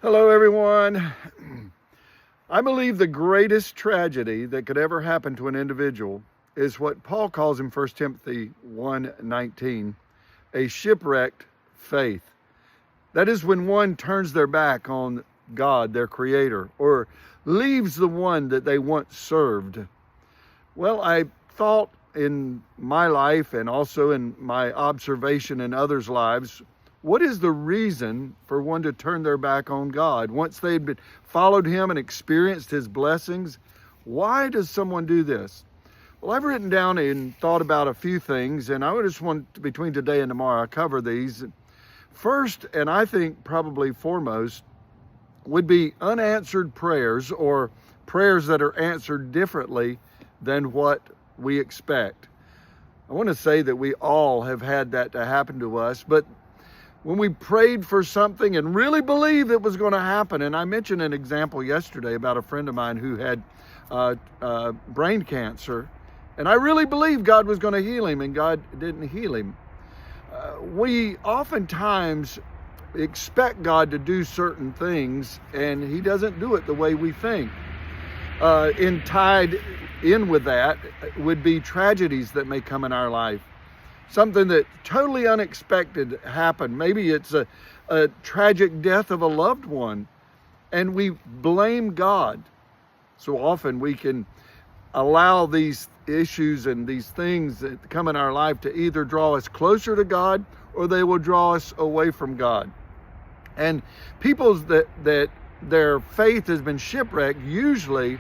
Hello, everyone. I believe the greatest tragedy that could ever happen to an individual is what Paul calls in 1 Timothy 1:19, a shipwrecked faith. That is when one turns their back on God, their creator, or leaves the one that they once served. Well, I thought in my life and also in my observation in others' lives, what is the reason for one to turn their back on God? Once they'd followed him and experienced his blessings, why does someone do this? Well, I've written down and thought about a few things, and I just want, between today and tomorrow, I'll cover these. First, and I think probably foremost, would be unanswered prayers, or prayers that are answered differently than what we expect. I want to say that we all have had that to happen to us, but when we prayed for something and really believed it was going to happen, and I mentioned an example yesterday about a friend of mine who had brain cancer, and I really believed God was going to heal him, and God didn't heal him. We oftentimes expect God to do certain things, and he doesn't do it the way we think. Tied in with that would be tragedies that may come in our life. Something that totally unexpected happened. Maybe it's a tragic death of a loved one, and we blame God. So often we can allow these issues and these things that come in our life to either draw us closer to God or they will draw us away from God. And people that their faith has been shipwrecked, usually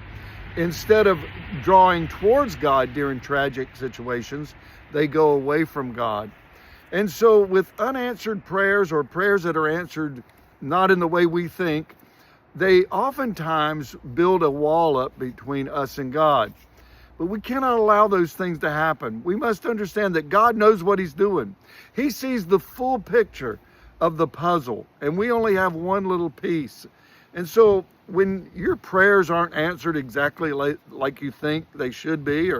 instead of drawing towards God during tragic situations, they go away from God. And so with unanswered prayers, or prayers that are answered not in the way we think, they oftentimes build a wall up between us and God. But we cannot allow those things to happen. We must understand that God knows what he's doing. He sees the full picture of the puzzle, and we only have one little piece. And so when your prayers aren't answered exactly like you think they should be,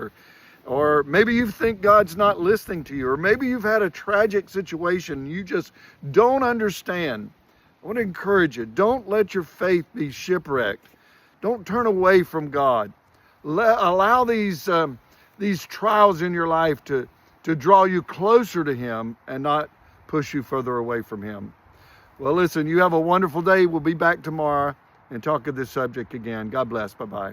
or maybe you think God's not listening to you, or maybe you've had a tragic situation you just don't understand, I want to encourage you, don't let your faith be shipwrecked. Don't turn away from God. Allow these trials in your life to draw you closer to him and not push you further away from him. Well, listen, you have a wonderful day. We'll be back tomorrow and talk of this subject again. God bless. Bye-bye.